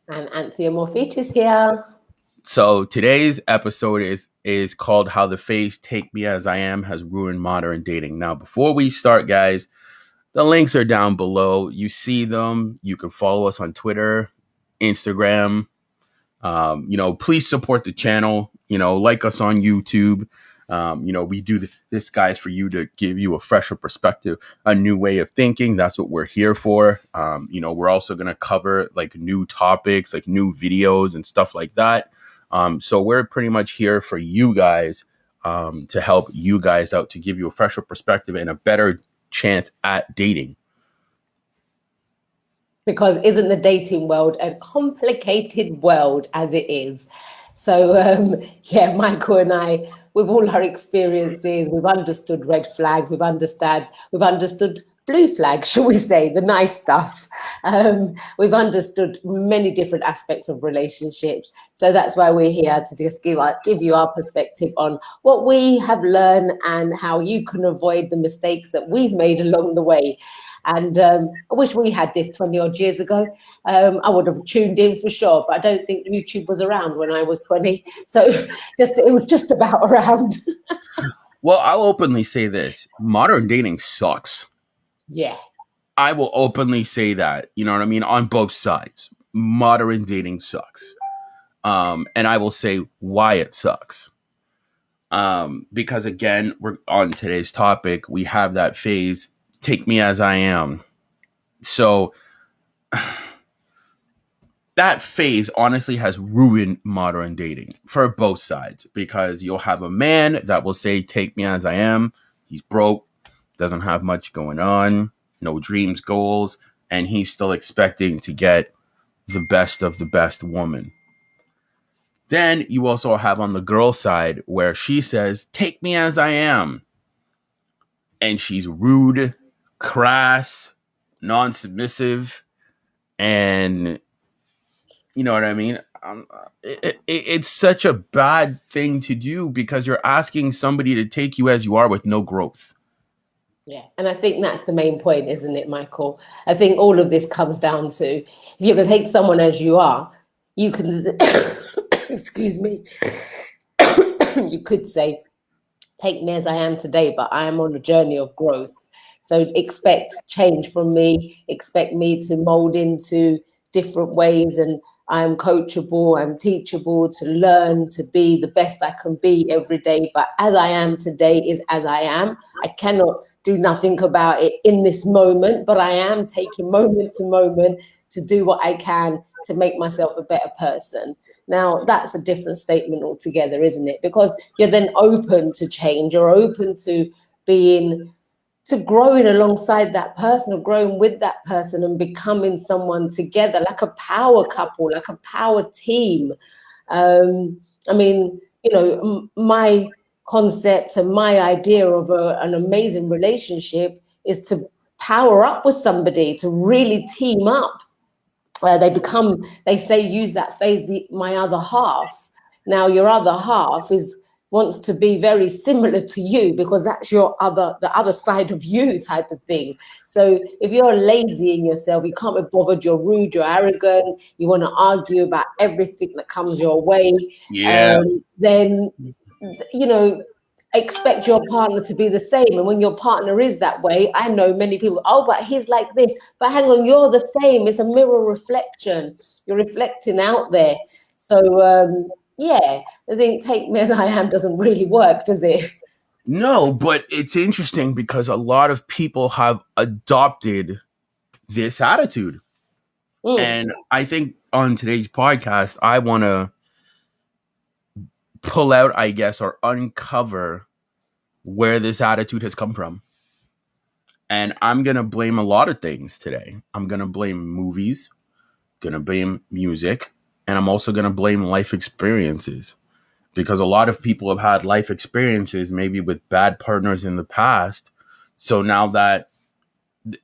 And Anthea Morfich is here. So today's episode is called "How the Phase Take Me as I Am Has Ruined Modern Dating." Now, before we start, guys, the links are down below. You see them. You can follow us on Twitter, Instagram. Please support the channel. Like us on YouTube. We do this, guys, for you to give you a fresher perspective, a new way of thinking. That's what we're here for. We're also going to cover like new topics, like new videos and stuff like that. So we're pretty much here for you guys, to help you guys out, to give you a fresher perspective and a better chance at dating. Because isn't the dating world a complicated world as it is? So, yeah, Michael and I, with all our experiences, we've understood red flags, we've understood blue flags, shall we say, the nice stuff. We've understood many different aspects of relationships. So that's why we're here to just give you our perspective on what we have learned and how you can avoid the mistakes that we've made along the way. And I wish we had this 20 odd years ago. I would have tuned in for sure, but I don't think YouTube was around when I was 20. So it was just about around. Well, I'll openly say this: modern dating sucks. Yeah. I will openly say that, you know what I mean, on both sides. Modern dating sucks. And I will say why it sucks. Because again, we're on today's topic. We have that phase, take me as I am. So that phase honestly has ruined modern dating for both sides, because you'll have a man that will say, take me as I am. He's broke, doesn't have much going on, no dreams, goals, and he's still expecting to get the best of the best woman. Then you also have on the girl side where she says, take me as I am. And she's rude, crass, non submissive, and you know what I mean? It's such a bad thing to do, because you're asking somebody to take you as you are with no growth. Yeah, and I think that's the main point, isn't it, Michael? I think all of this comes down to if you can take someone as you are, you can, excuse me, you could say, take me as I am today, but I am on a journey of growth. So expect change from me, expect me to mold into different ways, and I'm coachable, I'm teachable to learn to be the best I can be every day. But as I am today is as I am. I cannot do nothing about it in this moment, but I am taking moment to moment to do what I can to make myself a better person. Now, that's a different statement altogether, isn't it? Because you're then open to change, you're open to being, to growing alongside that person, or growing with that person and becoming someone together, like a power couple, like a power team. I mean, my concept and my idea of an amazing relationship is to power up with somebody, to really team up. They say, use that phrase, my other half. Now, your other half wants to be very similar to you, because that's the other side of you type of thing. So if you're lazy in yourself, you can't be bothered, you're rude, you're arrogant, you want to argue about everything that comes your way, Yeah. then, you know, expect your partner to be the same. And when your partner is that way, I know many people, oh, but he's like this. But hang on, you're the same. It's a mirror reflection. You're reflecting out there. So, yeah, I think take me as I am doesn't really work, does it? No, but it's interesting because a lot of people have adopted this attitude. Mm. And I think on today's podcast, I want to pull out, I guess, or uncover where this attitude has come from. And I'm going to blame a lot of things today. I'm going to blame movies, going to blame music, and I'm also going to blame life experiences, because a lot of people have had life experiences maybe with bad partners in the past. So now that,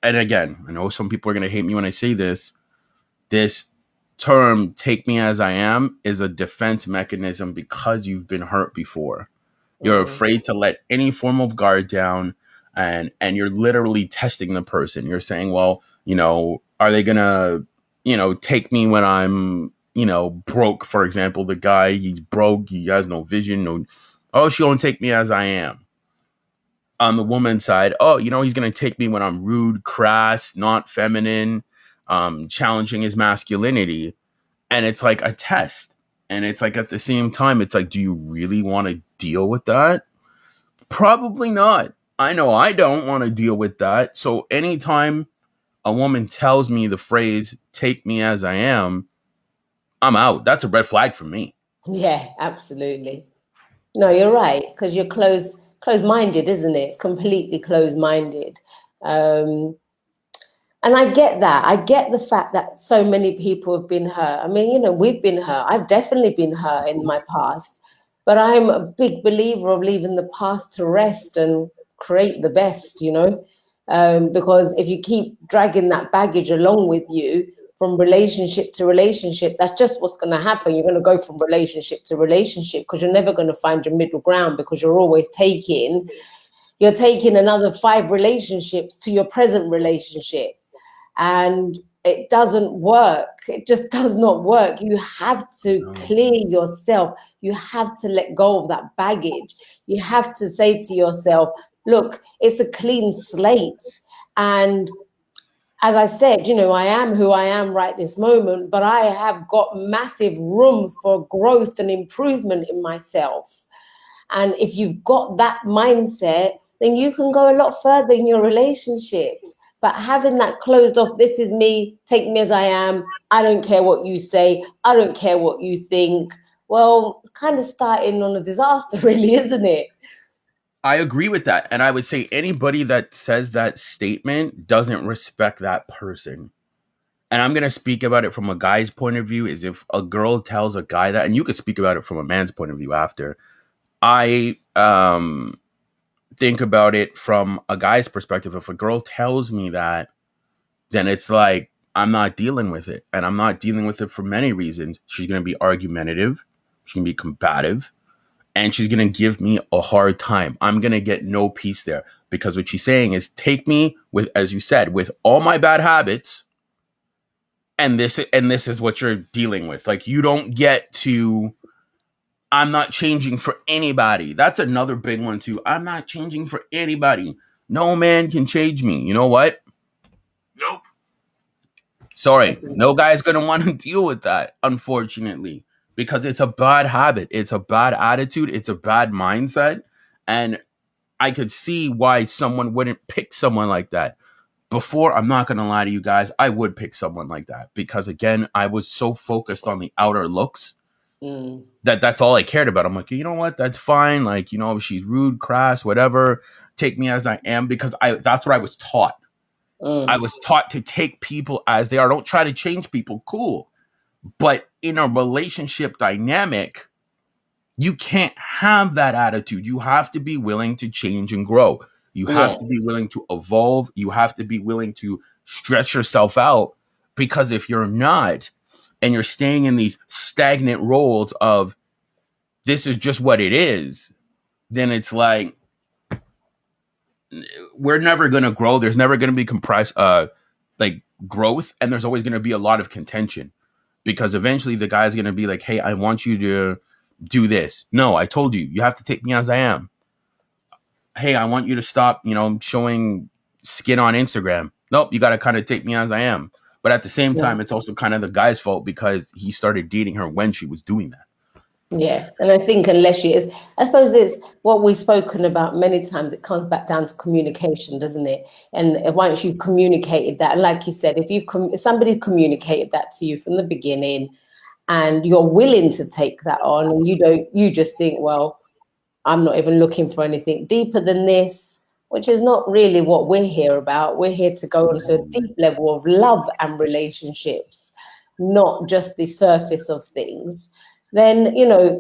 and again, I know some people are going to hate me when I say this term, take me as I am, is a defense mechanism because you've been hurt before. You're Mm. afraid to let any form of guard down, and you're literally testing the person. You're saying, well, are they gonna, take me when I'm, broke, for example. The guy, he's broke, he has no vision, she won't take me as I am. On the woman's side, he's going to take me when I'm rude, crass, not feminine, challenging his masculinity. And it's like a test. And it's like at the same time, it's like, do you really want to deal with that? Probably not. I know I don't want to deal with that. So anytime a woman tells me the phrase, take me as I am, I'm out. That's a red flag for me. Yeah, absolutely. No, you're right, because you're closed-minded, isn't it? It's completely closed-minded. Um, and I get that. I get the fact that so many people have been hurt. I mean, we've been hurt. I've definitely been hurt in my past, but I'm a big believer of leaving the past to rest and create the best, because if you keep dragging that baggage along with you from relationship to relationship, that's just what's going to happen. You're going to go from relationship to relationship because you're never going to find your middle ground, because you're taking another 5 relationships to your present relationship. And it doesn't work. It just does not work. You have to clear yourself. You have to let go of that baggage. You have to say to yourself, look, it's a clean slate. And as I said, I am who I am right this moment, but I have got massive room for growth and improvement in myself. And if you've got that mindset, then you can go a lot further in your relationships. But having that closed off, this is me, take me as I am, I don't care what you say, I don't care what you think. Well, it's kind of starting on a disaster, really, isn't it? I agree with that. And I would say anybody that says that statement doesn't respect that person. And I'm going to speak about it from a guy's point of view, is if a girl tells a guy that, and you could speak about it from a man's point of view after. I think about it from a guy's perspective. If a girl tells me that, then it's like, I'm not dealing with it. And I'm not dealing with it for many reasons. She's going to be argumentative. She's going to be combative. And she's going to give me a hard time. I'm going to get no peace there, because what she's saying is, take me with, as you said, with all my bad habits. And this is what you're dealing with. Like, you don't get to, I'm not changing for anybody. That's another big one too. I'm not changing for anybody. No man can change me. You know what? Nope. Sorry. No guy's going to want to deal with that, unfortunately, because it's a bad habit. It's a bad attitude. It's a bad mindset. And I could see why someone wouldn't pick someone like that. Before, I'm not going to lie to you guys, I would pick someone like that, because again, I was so focused on the outer looks that's all I cared about. I'm like, you know what? That's fine. Like, she's rude, crass, whatever. Take me as I am, because that's what I was taught. I was taught to take people as they are. Don't try to change people. Cool. But in a relationship dynamic, you can't have that attitude. You have to be willing to change and grow. You have to be willing to evolve. You have to be willing to stretch yourself out, because if you're not, and you're staying in these stagnant roles of, this is just what it is, then it's like, we're never going to grow. There's never going to be growth. And there's always going to be a lot of contention, because eventually the guy's going to be like, hey, I want you to do this. No, I told you, you have to take me as I am. Hey, I want you to stop, showing skin on Instagram. Nope, you got to kind of take me as I am. But at the same time, it's also kind of the guy's fault, because he started dating her when she was doing that. Yeah, and I think unless I suppose it's what we've spoken about many times, it comes back down to communication, doesn't it? And once you've communicated that, and like you said, if somebody communicated that to you from the beginning, and you're willing to take that on, and you just think, well, I'm not even looking for anything deeper than this, which is not really what we're here about. We're here to go onto a deep level of love and relationships, not just the surface of things. Then, I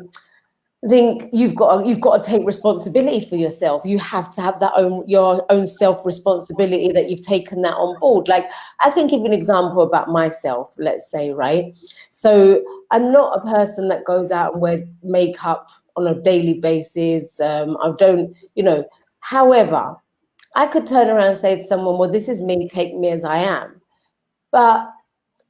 think you've got to take responsibility for yourself. You have to have your own self-responsibility, that you've taken that on board. Like, I can give you an example about myself, let's say, right? So I'm not a person that goes out and wears makeup on a daily basis. I don't, however, I could turn around and say to someone, well, this is me, take me as I am. But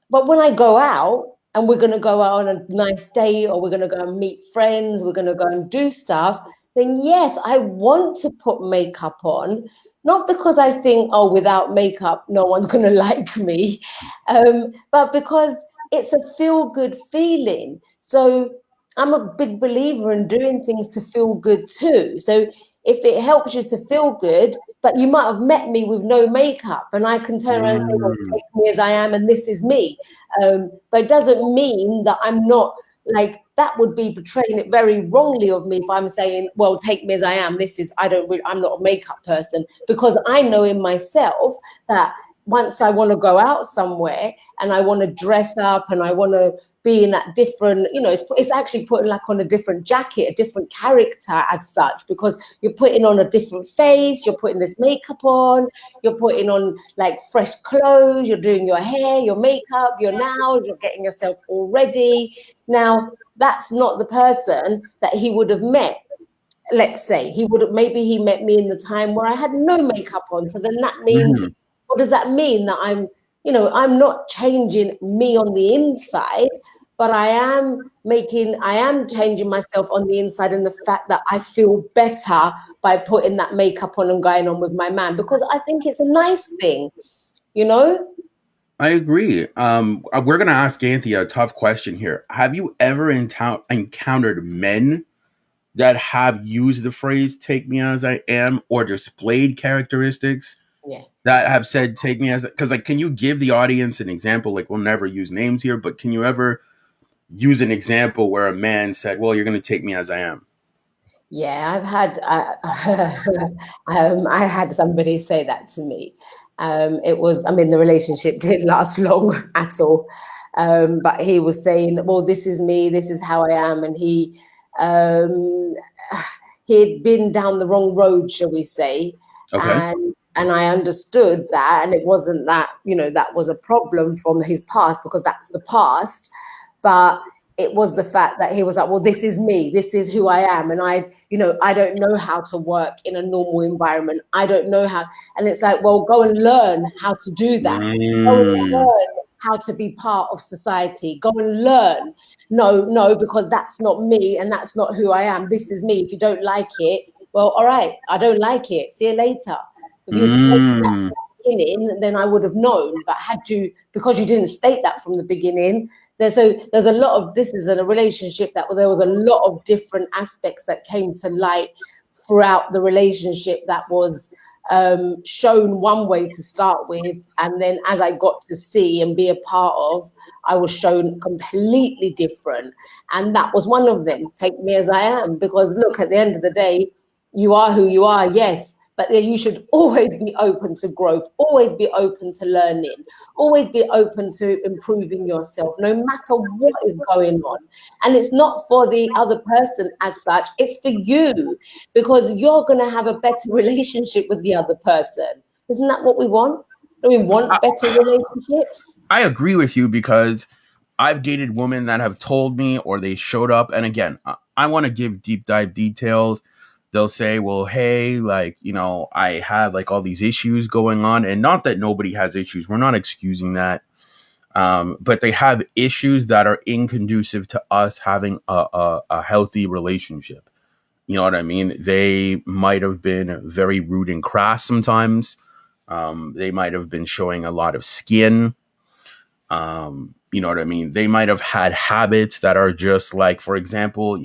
But when I go out and we're going to go out on a nice date, or we're going to go and meet friends, we're going to go and do stuff, then yes, I want to put makeup on. Not because I think, oh, without makeup, no one's going to like me, but because it's a feel good feeling. So I'm a big believer in doing things to feel good too. So if it helps you to feel good, but you might have met me with no makeup, and I can turn around and say, well, take me as I am, and this is me. But it doesn't mean that I'm not, like, that would be portraying it very wrongly of me if I'm saying, well, take me as I am. I'm not a makeup person, because I know in myself that once I want to go out somewhere and I want to dress up and I want to be in that different, it's actually putting like on a different jacket, a different character as such, because you're putting on a different face, you're putting this makeup on, you're putting on like fresh clothes, you're doing your hair, your makeup, your nails, you're getting yourself all ready. Now, that's not the person that he would have met. Let's say maybe he met me in the time where I had no makeup on. So then that means, what does that mean? That I'm not changing me on the inside, but I am changing myself on the inside, and the fact that I feel better by putting that makeup on and going on with my man, because I think it's a nice thing, you know? I agree. We're gonna ask Anthea a tough question here. Have you ever encountered men that have used the phrase "take me as I am" or displayed characteristics Yeah. that have said "take me as"? Because, like, can you give the audience an example? Like, we'll never use names here, but can you ever use an example where a man said, "Well, you're gonna take me as I am"? Yeah, I had somebody say that to me. The relationship didn't last long at all. But he was saying, well, this is me, this is how I am. And um, he had been down the wrong road, shall we say. Okay. And I understood that. And it wasn't that, that was a problem from his past, because that's the past. But it was the fact that he was like, well, this is me, this is who I am. And I don't know how to work in a normal environment. I don't know how. And it's like, well, go and learn how to do that. Go and learn how to be part of society. Go and learn. No, because that's not me and that's not who I am. This is me. If you don't like it, well, all right, I don't like it. See you later. If you'd said that from the beginning, then I would have known. But because you didn't state that from the beginning, there's a lot of, this is a relationship that there was a lot of different aspects that came to light throughout the relationship that was shown one way to start with, and then as I got to see and be a part of, I was shown completely different. And that was one of them. Take me as I am, because look, at the end of the day, you are who you are, yes, but you should always be open to growth, always be open to learning, always be open to improving yourself, no matter what is going on. And it's not for the other person as such, it's for you, because you're going to have a better relationship with the other person. Isn't that what we want? Do we want better relationships? I agree with you, because I've dated women that have told me, or they showed up, and again, I want to give deep dive details. They'll say, well, hey, like, I have like all these issues going on, and not that nobody has issues. We're not excusing that. But they have issues that are inconducive to us having a healthy relationship. You know what I mean? They might have been very rude and crass sometimes. They might have been showing a lot of skin. You know what I mean? They might have had habits that are just like, for example,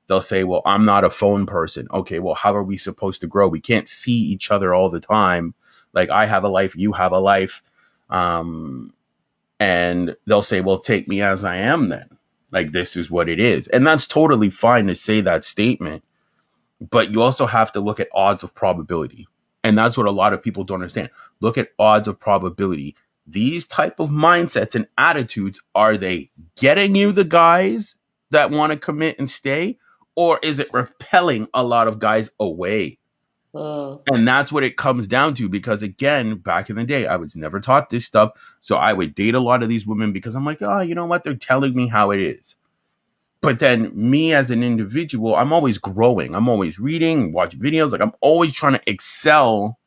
they'll say, well, I'm not a phone person. Okay, well, how are we supposed to grow? We can't see each other all the time. Like, I have a life, you have a life. And they'll say, well, take me as I am then. Like, this is what it is. And that's totally fine to say that statement. But you also have to look at odds of probability. And that's what a lot of people don't understand. Look at odds of probability. These type of mindsets and attitudes, are they getting you the guys that want to commit and stay? Or is it repelling a lot of guys away? And that's what it comes down to, because again, back in the day, I was never taught this stuff. So I would date a lot of these women because I'm like, oh, you know what? They're telling me how it is. But then me as an individual, I'm always growing. I'm always reading, watching videos. Like, I'm always trying to excel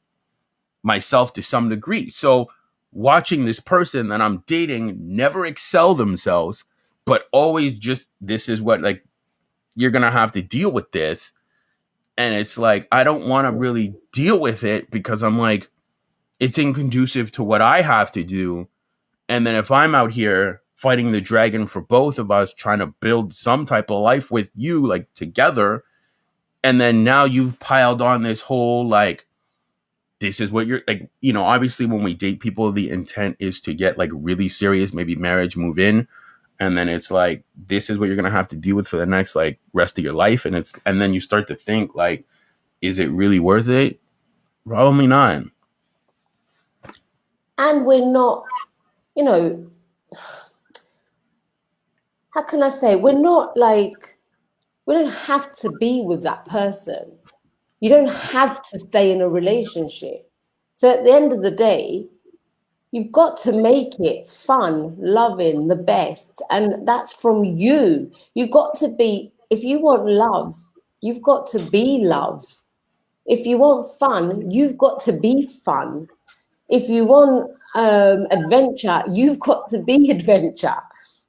myself to some degree. So watching this person that I'm dating never excel themselves, but always just, this is what, like, you're gonna have to deal with this. And it's like, I don't want to really deal with it because I'm like, it's inconducive to what I have to do. And then if I'm out here fighting the dragon for both of us, trying to build some type of life with you, like together, and then now you've piled on this whole, like, this is what you're like, obviously when we date people, the intent is to get like really serious, maybe marriage, move in. And then it's like, this is what you're going to have to deal with for the next like rest of your life. And then you start to think like, is it really worth it? Probably not. And we're not, how can I say, we're not like, we don't have to be with that person. You don't have to stay in a relationship. So at the end of the day, you've got to make it fun, loving, the best. And that's from you. You've got to be, if you want love, you've got to be love. If you want fun, you've got to be fun. If you want adventure, you've got to be adventure.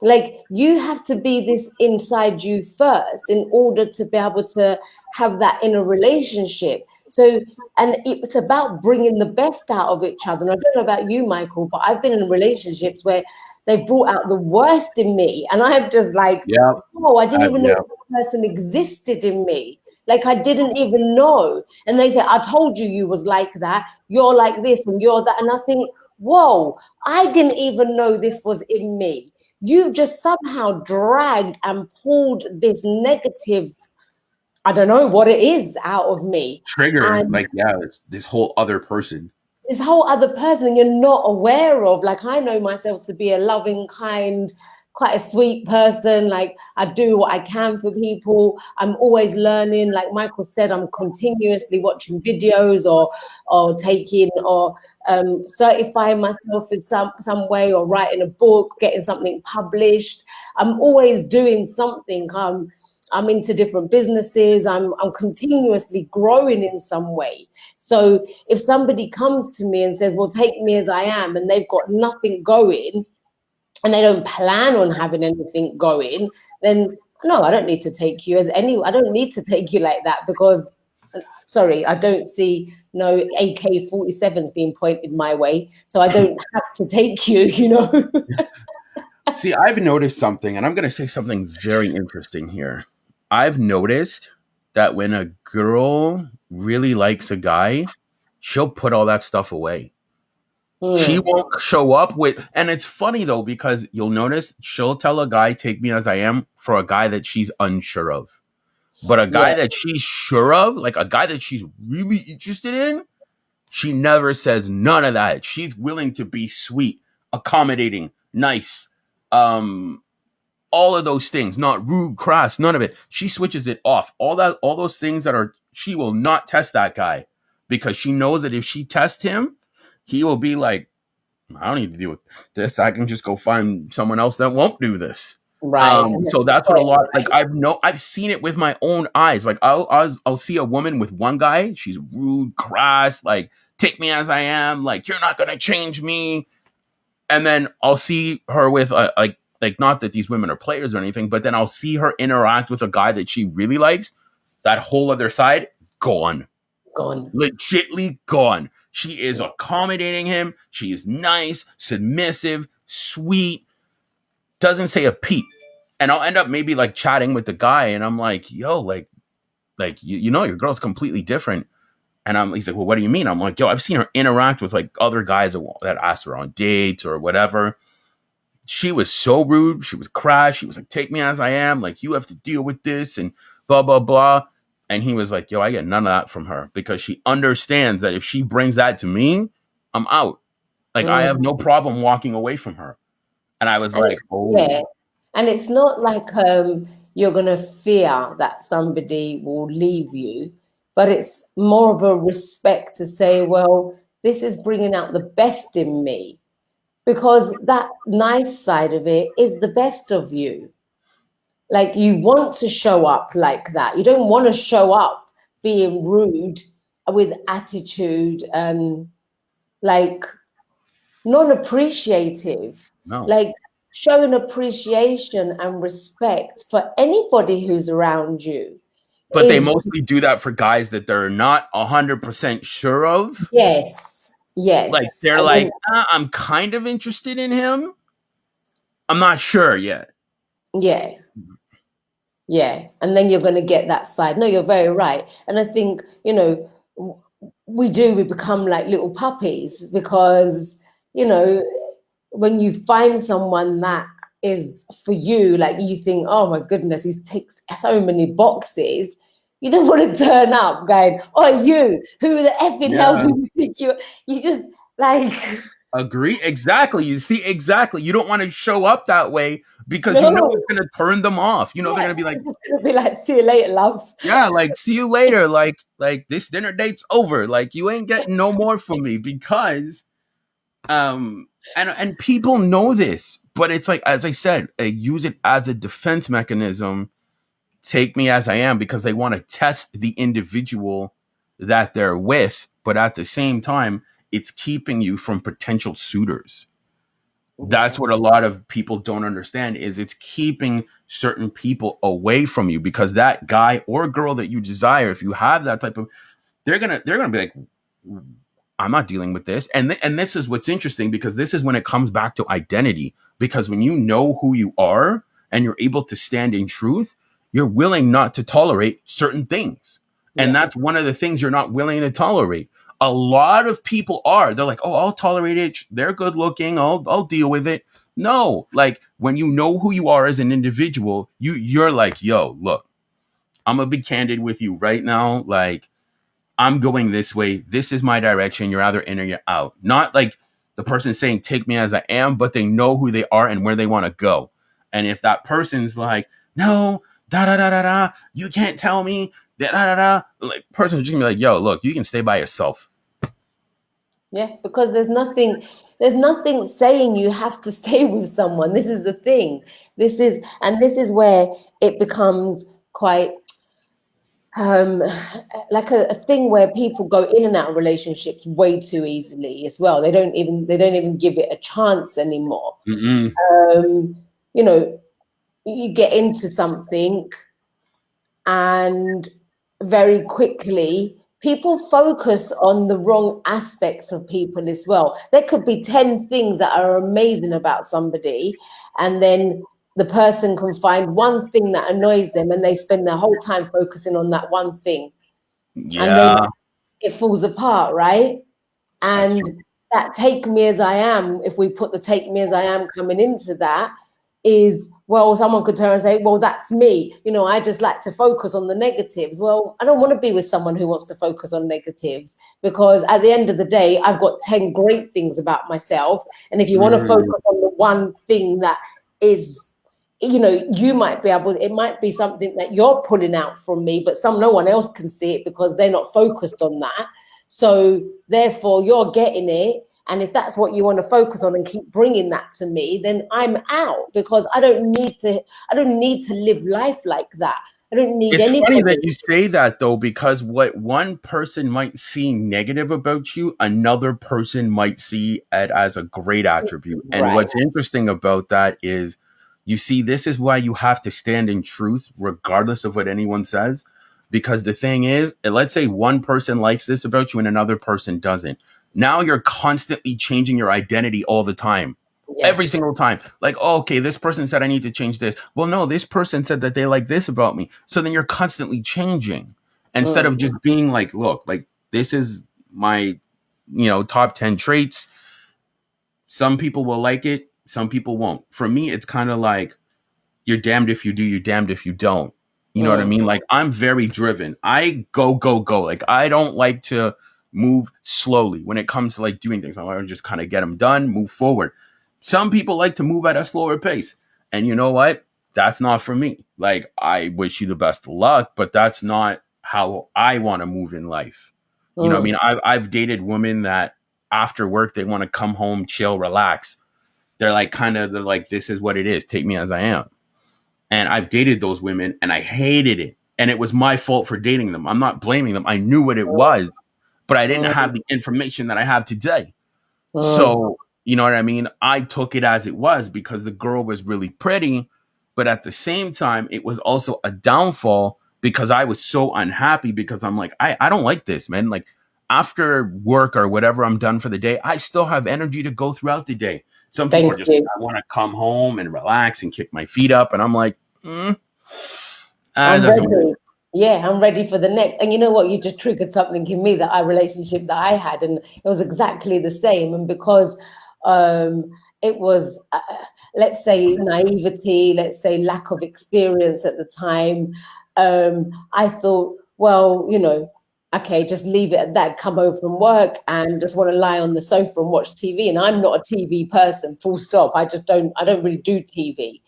Like, you have to be this inside you first in order to be able to have that in a relationship. So, and it's about bringing the best out of each other. And I don't know about you, Michael, but I've been in relationships where they brought out the worst in me. And I'm just like, Yeah. oh, I didn't even know this person existed in me. Like, I didn't even know. And they say, I told you you was like that. You're like this and you're that. And I think, whoa, I didn't even know this was in me. You've just somehow dragged and pulled this negative, I don't know what it is, out of me. Trigger, And like, yeah, it's this whole other person. this whole other person you're not aware of. Like, I know myself to be a loving, kind, quite a sweet person. Like, I do what I can for people. I'm always learning. Like Michael said, I'm continuously watching videos or taking or certifying myself in some way, or writing a book, getting something published. I'm always doing something. I'm into different businesses. I'm continuously growing in some way. So if somebody comes to me and says, well, take me as I am, and they've got nothing going, and they don't plan on having anything going, then no, I don't need to take you I don't need to take you like that, because, sorry, I don't see no AK-47s being pointed my way. So I don't have to take you, See, I've noticed something, and I'm going to say something very interesting here. I've noticed that when a girl really likes a guy, she'll put all that stuff away. She won't show up with, and it's funny though, because you'll notice she'll tell a guy, take me as I am, for a guy that she's unsure of. But a guy that she's sure of, like a guy that she's really interested in, she never says none of that. She's willing to be sweet, accommodating, nice, all of those things, not rude, crass, none of it. She switches it off. All those things she will not test that guy, because she knows that if she tests him, he will be like, I don't need to deal with this. I can just go find someone else that won't do this. Right. So that's what a lot, like, I've seen it with my own eyes. Like I'll see a woman with one guy. She's rude, crass, like, take me as I am. Like, you're not going to change me. And then I'll see her with like, not that these women are players or anything, but then I'll see her interact with a guy that she really likes. That whole other side, gone. Legitly gone. She is accommodating him. She is nice, submissive, sweet, doesn't say a peep. And I'll end up maybe like chatting with the guy, and I'm like, yo, like your girl's completely different. And he's like, well, what do you mean? I'm like, yo, I've seen her interact with like other guys that asked her on dates or whatever. She was so rude. She was crass. She was like, take me as I am. Like, you have to deal with this and blah, blah, blah. And he was like, yo, I get none of that from her, because she understands that if she brings that to me, I'm out. Like, I have no problem walking away from her. And I was like, oh. Yeah. And it's not like you're going to fear that somebody will leave you, but it's more of a respect to say, well, this is bringing out the best in me, because that nice side of it is the best of you. Like, you want to show up like that. You don't want to show up being rude with attitude and like, non-appreciative. No. Like showing appreciation and respect for anybody who's around you But they is mostly do that for guys that they're not 100% sure of. yes, Like yes. they're And like, then I'm kind of interested in him. I'm not sure yet. yeah, yeah. And then you're going to get that side. No, you're very right. And I think, we become like little puppies because, you know, when you find someone that is for you, like you think, oh my goodness, he ticks so many boxes. You don't want to turn up going, oh, you, who the effing hell Yeah. do you think you just like, Agree. Exactly. You see, exactly. You don't want to show up that way because you know no. it's going to turn them off. You know, they're Yeah, going to be like, I'm just gonna be like, see you later, love. yeah, like see you later. Like this dinner date's over. Like you ain't getting no more from me because and people know this, but it's like as I said, they use it as a defense mechanism. Take me as I am because they want to test the individual that they're with, but at the same time, it's keeping you from potential suitors. That's Yeah, what a lot of people don't understand is it's keeping certain people away from you because that guy or girl that you desire, if you have that type of, they're gonna be like, I'm not dealing with this. And this is what's interesting because this is when it comes back to identity. Because when you know who you are and you're able to stand in truth, you're willing not to tolerate certain things. And yeah, that's one of the things you're not willing to tolerate. A lot of people are. They're like, oh, I'll tolerate it. They're good looking. I'll deal with it. No, like when you know who you are as an individual, you're like, yo, look, I'm gonna be candid with you right now. Like I'm going this way. This is my direction. You're either in or you're out. Not like the person saying, take me as I am, but they know who they are and where they want to go. And if that person's like, no, da da da da da, you can't tell me, da da da da, like, person's just gonna be like, yo, look, you can stay by yourself. yeah. Because there's nothing saying you have to stay with someone. This is the thing. This is where it becomes quite um like a thing where people go in and out of relationships way too easily as well. They don't even give it a chance anymore. Mm-mm. Um, you know, you get into something and very quickly people focus on the wrong aspects of people as well. There could be 10 things that are amazing about somebody, and then the person can find one thing that annoys them and they spend their whole time focusing on that one thing, and then Yeah, it falls apart, right? that's And true. that take me as I am, if we put the take me as I am coming into that, is, well, someone could turn and say, well, that's me. I just like to focus on the negatives. Well, I don't want to be with someone who wants to focus on negatives, because at the end of the day, I've got 10 great things about myself. And if you want to Mm, focus on the one thing that is, you might be able, it might be something that you're pulling out from me, but no one else can see it because they're not focused on that. So therefore, you're getting it. And if that's what you want to focus on and keep bringing that to me, then I'm out, because I don't need to. I don't need to live life like that. I don't need It's funny that anybody. you say that though, because what one person might see negative about you, another person might see it as a great attribute. And Right. what's interesting about that is you see, this is why you have to stand in truth, regardless of what anyone says. Because the thing is, let's say one person likes this about you and another person doesn't. Now you're constantly changing your identity all the time, every Yes. single time. Like, oh, okay, this person said I need to change this. Well, no, this person said that they like this about me. So then you're constantly changing instead of Mm. just being like, look, like this is my, top 10 traits. Some people will like it, some people won't. For me, it's kind of like you're damned if you do, you're damned if you don't. You know what I Mm. mean? Like I'm very driven. I go, go, go. Like I don't like to move slowly when it comes to like doing things. I want to just kind of get them done, move forward. Some people like to move at a slower pace. And you know what? That's not for me. Like I wish you the best of luck, but that's not how I want to move in life. You know what I Mm. mean? I've dated women that after work they want to come home, chill, relax. They're like, this is what it is. Take me as I am. And I've dated those women and I hated it. And it was my fault for dating them. I'm not blaming them. I knew what it was, but I didn't Mm. have the information that I have today. Mm. So You know what I mean? I took it as it was because the girl was really pretty, but at the same time, it was also a downfall because I was so unhappy because I'm like, I don't like this, man. Like after work or whatever I'm done for the day, I still have energy to go throughout the day. Some people Thank are just, you. I want to come home and relax and kick my feet up. And I'm like, it I'm doesn't work. ready. Yeah, I'm ready for the next. And you know what? You just triggered something in me that our relationship that I had, and it was exactly the same. And because um, it was, let's say, naivety, let's say, lack of experience at the time, I thought, well, okay, just leave it at that. Come home from work and just want to lie on the sofa and watch TV. And I'm not a TV person. Full stop. I just don't. I don't really do TV.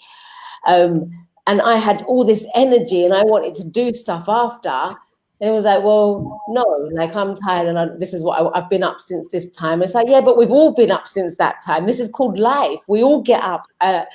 Um, and I had all this energy and I wanted to do stuff after. And it was like, well, no, like I'm tired and this is what I've been up since this time. It's like, yeah, but we've all been up since that time. This is called life. We all get up at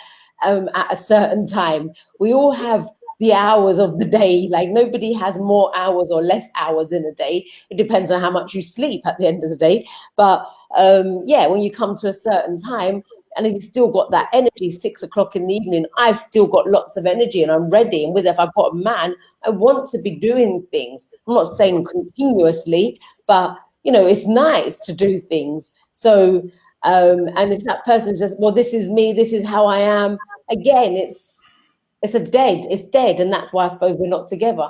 a certain time. We all have the hours of the day. Like nobody has more hours or less hours in a day. It depends on how much you sleep at the end of the day. But yeah, when you come to a certain time, and you've still got that energy, 6 o'clock in the evening, I've still got lots of energy and I'm ready. And with if I've got a man, I want to be doing things. I'm not saying continuously, but it's nice to do things. So and if that person's just, well, this is me, this is how I am, again, it's dead. And that's why I suppose we're not together.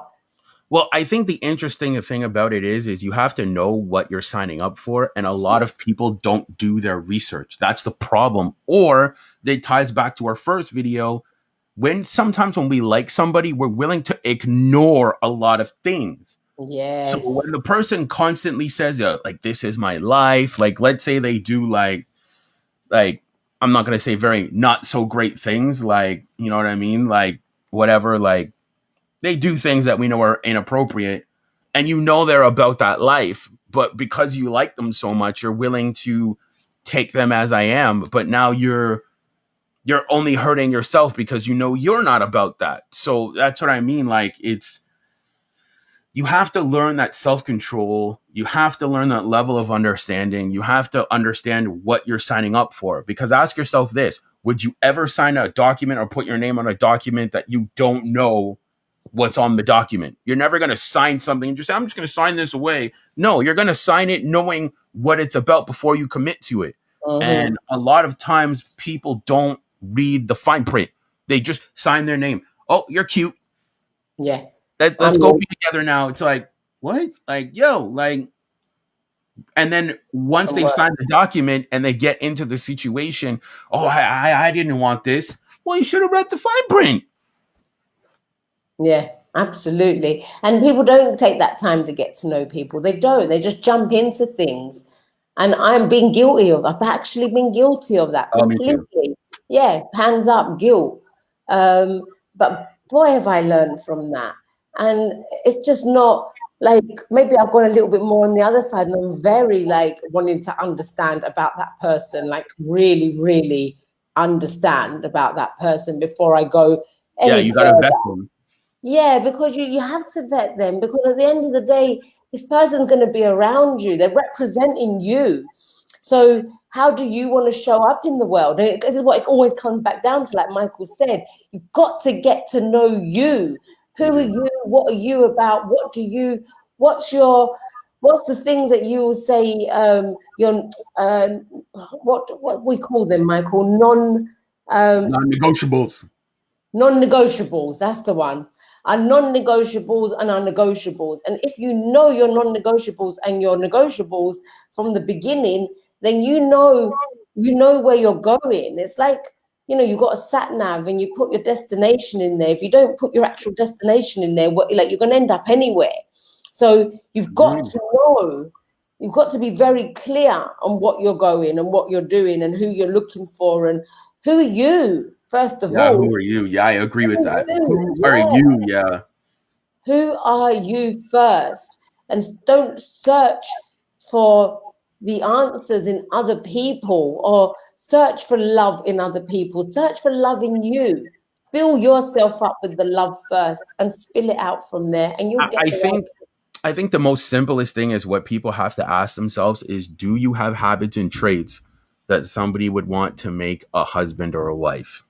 Well, I think the interesting thing about it is you have to know what you're signing up for, and a lot of people don't do their research. That's the problem. Or it ties back to our first video. Sometimes when we like somebody, we're willing to ignore a lot of things. So when Yes. the person constantly says, like, this is my life, like, let's say they do like, I'm not going to say very not so great things, like, you know what I mean? Like, whatever, like, they do things that we know are inappropriate, and they're about that life, but because you like them so much, you're willing to take them as I am, but now you're only hurting yourself because you're not about that. So that's what I mean. Like, you have to learn that self-control. You have to learn that level of understanding. You have to understand what you're signing up for, because ask yourself this: would you ever sign a document or put your name on a document that you don't know what's on the document? You're never going to sign something and just say, I'm just going to sign this away. No, you're going to sign it knowing what it's about before you commit to it. Mm-hmm. And a lot of times people don't read the fine print. They just sign their name. Oh, you're cute. Yeah. Let's go be together now. It's like, what? Like, yo, like, and then once they've signed the document and they get into the situation, oh, I didn't want this. Well, you should have read the fine print. Yeah, absolutely. And people don't take that time to get to know people. They don't. They just jump into things. And I'm being guilty of, I've actually been guilty of that Oh, me too. completely. Yeah, hands up, guilt. But boy, have I learned from that. And it's just not like, maybe I've gone a little bit more on the other side and I'm very like wanting to understand about that person, like really, really understand about that person before I go Yeah, any you got to further. vet them. Yeah, because you have to vet them, because at the end of the day, this person's going to be around you. They're representing you. So how do you want to show up in the world? And this is what it always comes back down to, like Michael said, you've got to get to know you. Who are you? What are you about? What's the things that you will say, your, what we call them, Michael? Non-negotiables. Non-negotiables, that's the one. Our non-negotiables and our negotiables. And if you know your non-negotiables and your negotiables from the beginning, then you know where you're going. It's like, you've got a sat nav and you put your destination in there. If you don't put your actual destination in there, you're going to end up anywhere. So you've got to know. You've got to be very clear on what you're going and what you're doing and who you're looking for and who are you, first of Yeah, all. who are you? Yeah, I agree with that. Who are Yeah. you? Yeah. Who are you first? And don't search for the answers in other people or search for love in other people. Search for love in you. Fill yourself up with the love first and spill it out from there, and you'll I, get I the right. think I think the most simplest thing is what people have to ask themselves is, do you have habits and traits that somebody would want to make a husband or a wife.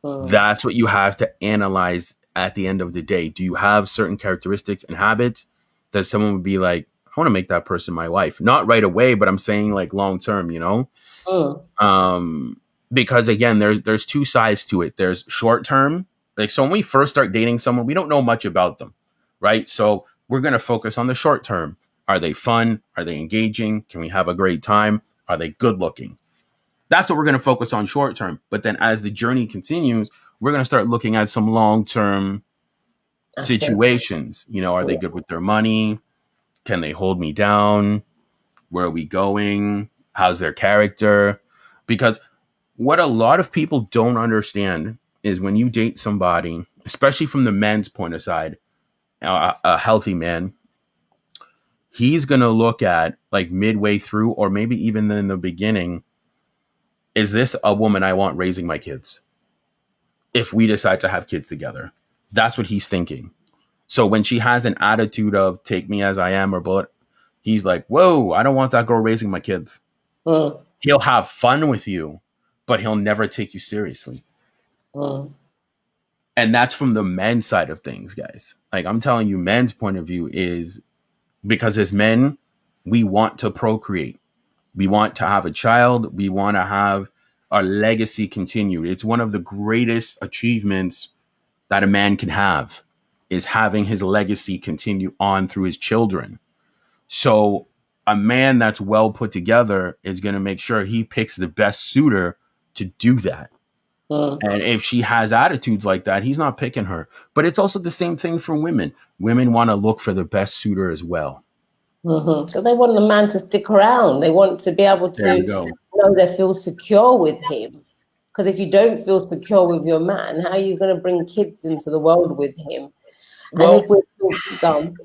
Mm. That's what you have to analyze at the end of the day. Do you have certain characteristics and habits that someone would be like, I want to make that person my wife? Not right away, but I'm saying like long term, you know? Mm. Because again, there's two sides to it. There's short term. Like, so when we first start dating someone, we don't know much about them, right? So we're going to focus on the short term. Are they fun? Are they engaging? Can we have a great time? Are they good looking? That's what we're going to focus on short term. But then as the journey continues, we're going to start looking at some long term situations. You know, are they good with their money? Can they hold me down? Where are we going? How's their character? Because what a lot of people don't understand is when you date somebody, especially from the men's point of side, a healthy man, he's going to look at like midway through or maybe even in the beginning, is this a woman I want raising my kids? If we decide to have kids together, that's what he's thinking. So when she has an attitude of take me as I am or but he's like, whoa, I don't want that girl raising my kids. Mm. He'll have fun with you, but he'll never take you seriously. Mm. And that's from the men's side of things, guys. Like I'm telling you, men's point of view is because as men, we want to procreate. We want to have a child. We want to have our legacy continued. It's one of the greatest achievements that a man can have is having his legacy continue on through his children. So a man that's well put together is going to make sure he picks the best suitor to do that. Mm. And if she has attitudes like that, he's not picking her. But it's also the same thing for women. Women want to look for the best suitor as well. Mm-hmm. So they want the man to stick around. They want to be able There to you go. know they feel secure with him. Because if you don't feel secure with your man, how are you going to bring kids into the world with him? And Well, if we're gone,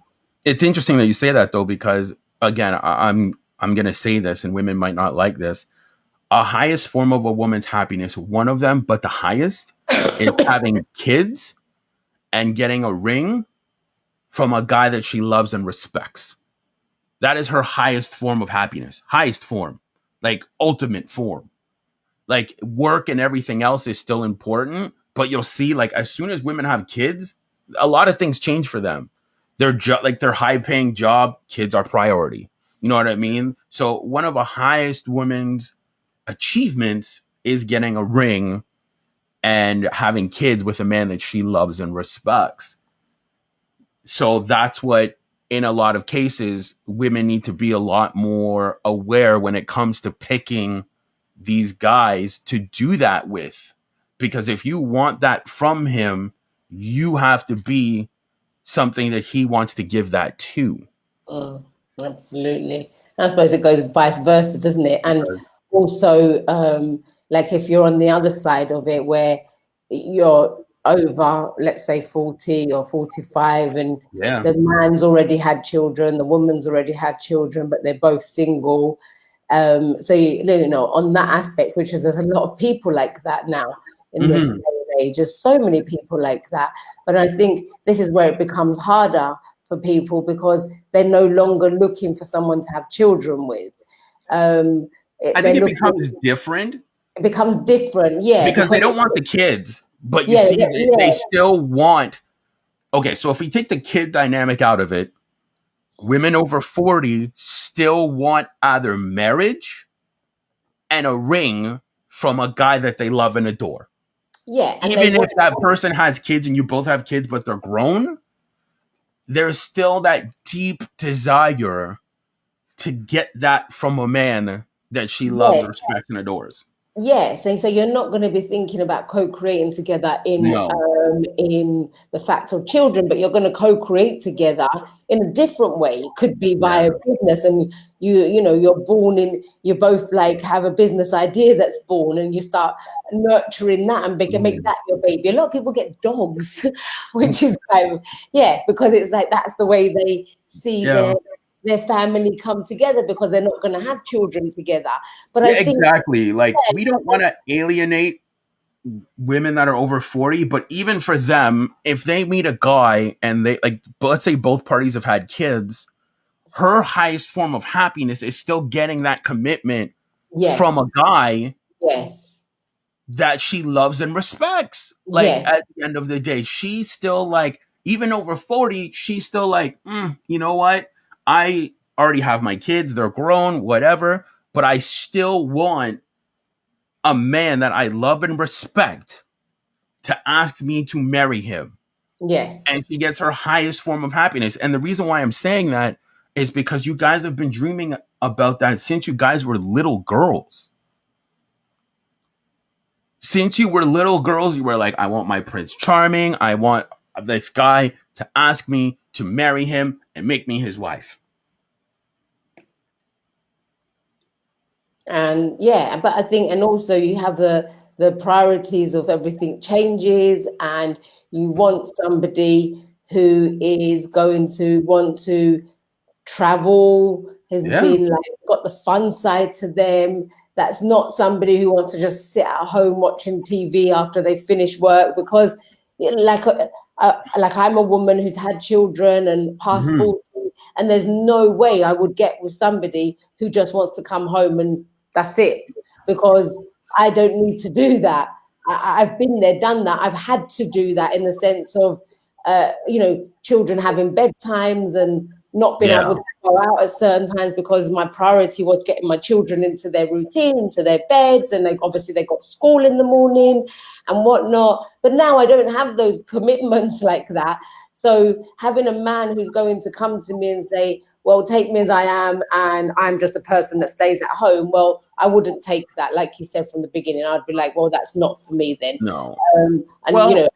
it's interesting that you say that though, because again, I'm gonna say this, and women might not like this. A highest form of a woman's happiness, one of them, but the highest, is having kids and getting a ring from a guy that she loves and respects. That is her highest form of happiness. Highest form, like ultimate form. Like work and everything else is still important, but you'll see, like as soon as women have kids, a lot of things change for them. Like their high paying job, kids are priority. You know what I mean? So one of the highest women's achievements is getting a ring and having kids with a man that she loves and respects. So that's what, in a lot of cases, women need to be a lot more aware when it comes to picking these guys to do that with. Because if you want that from him, you have to be something that he wants to give that to. absolutely. I suppose it goes vice versa, doesn't it? And also, like if you're on the other side of it, where you're over, let's say 40 or 45, and Yeah. the man's already had children, the woman's already had children, but they're both single. So you know, on that aspect, which is there's a lot of people like that now in this day and age. There's so many people like that. But I think this is where it becomes harder for people because they're no longer looking for someone to have children with. I think it becomes different. It becomes different, yeah. Because they don't want the kids, but you Yeah, see, yeah. they still want. Okay, so if we take the kid dynamic out of it, women over 40 still want either marriage and a ring from a guy that they love and adore. Yeah. And even if that person has kids and you both have kids, but they're grown, there's still that deep desire to get that from a man that she loves, respects, and adores. Yes, and so you're not going to be thinking about co-creating together in the fact of children, but you're going to co-create together in a different way. It could be via business, and you know you're born in. You both like have a business idea that's born, and you start nurturing that and make that your baby. A lot of people get dogs, which is because it's like that's the way they see their family come together because they're not going to have children together. But I think exactly, like we don't want to alienate women that are over 40, but even for them, if they meet a guy and they like, let's say both parties have had kids, her highest form of happiness is still getting that commitment, from a Yes. guy Yes. that she loves and respects. Like Yes. at the end of the day, she's still like, even over 40, she's still like, you know what? I already have my kids, they're grown, whatever, but I still want a man that I love and respect to ask me to marry him. And Yes. she gets her highest form of happiness. And the reason why I'm saying that is because you guys have been dreaming about that since you guys were little girls. Since you were little girls, you were like, I want my Prince Charming. I want this guy to ask me to marry him and make me his wife. And yeah, but I think, and also you have the priorities of everything changes, and you want somebody who is going to want to travel, has Yeah. been like got the fun side to them. That's not somebody who wants to just sit at home watching TV after they finish work, because you know, like I'm a woman who's had children and past Mhm. 40, and there's no way I would get with somebody who just wants to come home and that's it, because I don't need to do that. I've been there, done that. I've had to do that in the sense of, children having bedtimes and not being able Yeah. to go out at certain times because my priority was getting my children into their routine, into their beds, and obviously they got school in the morning and whatnot. But now I don't have those commitments like that. So having a man who's going to come to me and say, well, take me as I am, and I'm just a person that stays at home. Well, I wouldn't take that. Like you said from the beginning, I'd be like, well, that's not for me then. No. And, Well,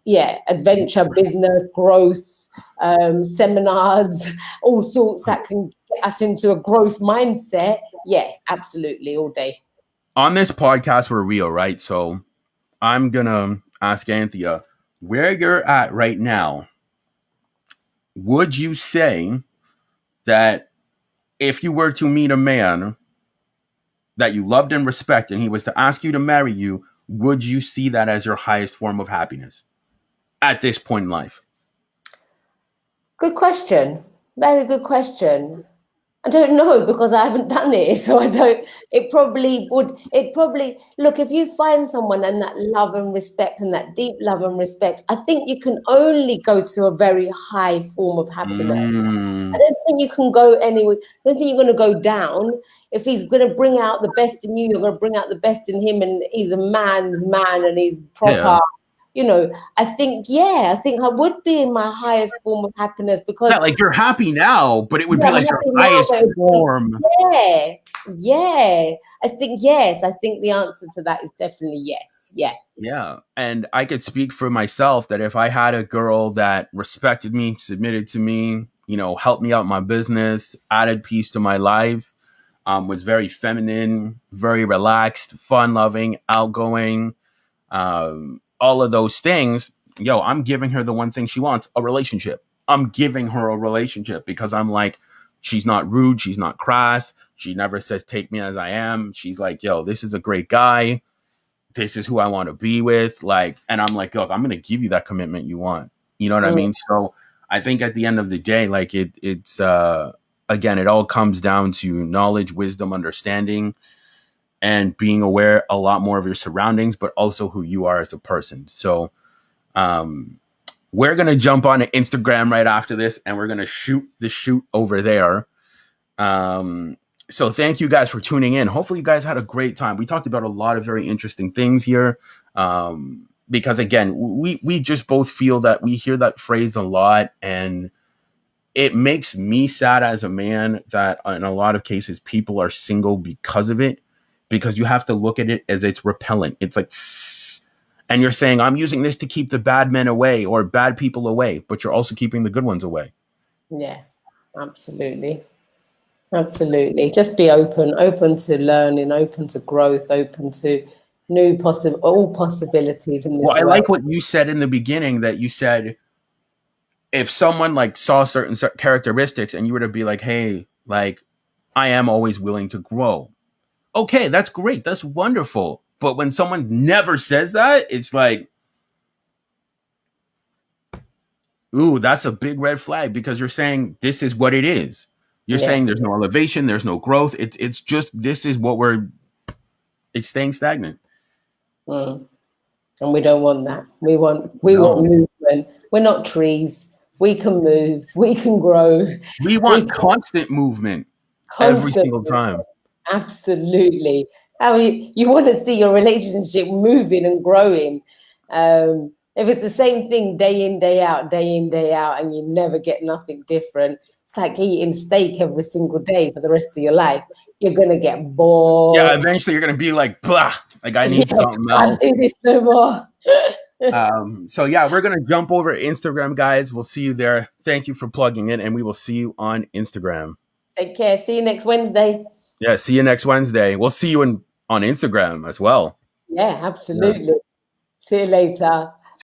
yeah, adventure, business, growth, seminars, all sorts that can get us into a growth mindset. Yes, absolutely, all day. on this podcast, we're real, right? So I'm going to ask Anthea, where you're at right now, would you say that if you were to meet a man that you loved and respect and he was to ask you to marry you, would you see that as your highest form of happiness at this point in life? Good question. Very good question. I don't know because I haven't done it. So I don't, it probably, look, if you find someone and that love and respect and that deep love and respect, I think you can only go to a very high form of happiness. I Mm, don't think you can go anywhere. I don't think you're going to go down. If he's going to bring out the best in you, you're going to bring out the best in him, and he's a man's man and he's yeah. proper. I think, I think I would be in my highest form of happiness because, Yeah, like you're happy now, but it would yeah, be I'm like your happy now, highest but it would be, form. yeah, yeah. I think, yes. I think the answer to that is definitely yes. Yeah. Yeah. And I could speak for myself that if I had a girl that respected me, submitted to me, helped me out in my business, added peace to my life, was very feminine, very relaxed, fun loving, outgoing, all of those things, I'm giving her the one thing she wants, a relationship. I'm giving her a relationship because I'm like, she's not rude. She's not crass. She never says, take me as I am. She's like, this is a great guy. This is who I want to be with. Like, and I'm like, look, I'm going to give you that commitment you want. You know what I Mm, mean? So I think at the end of the day, like again, it all comes down to knowledge, wisdom, understanding, and being aware a lot more of your surroundings, but also who you are as a person. So um, we're going to jump on to Instagram right after this, and we're going to shoot over there. Um, so thank you guys for tuning in. Hopefully you guys had a great time. We talked about a lot of very interesting things here. Because again, we just both feel that we hear that phrase a lot, and it makes me sad as a man that in a lot of cases people are single because of it, because you have to look at it as it's repellent. It's like, and you're saying, I'm using this to keep the bad men away or bad people away, but you're also keeping the good ones away. yeah, absolutely. Absolutely. Just be open to learning, open to growth, open to all possibilities in Well, this I world. like what you said in the beginning, that you said if someone like saw certain characteristics and you were to be like, hey, like, I am always willing to grow. Okay, that's great. That's wonderful. But when someone never says that, it's like, ooh, that's a big red flag, because you're saying this is what it is. You're Yeah. saying there's no elevation, there's no growth. It's just, this is what we're it's staying stagnant. Mm. And we don't want that. We want No. movement. We're not trees. We can move. We can grow. We We want can constant movement every constant single time. Absolutely. I mean, you want to see your relationship moving and growing. If it's the same thing day in, day out, and you never get nothing different, it's like eating steak every single day for the rest of your life. You're going to get Yeah, bored. eventually you're gonna be like, blah, like I Yeah, need something can't else. do this no more. So yeah, we're gonna jump over to Instagram, guys. We'll see you there. Thank you for plugging in, and we will see you on Instagram. Take care. See you next Wednesday. Yeah, see you next Wednesday. We'll see you on Instagram as well. Yeah, Yeah. absolutely. See you later.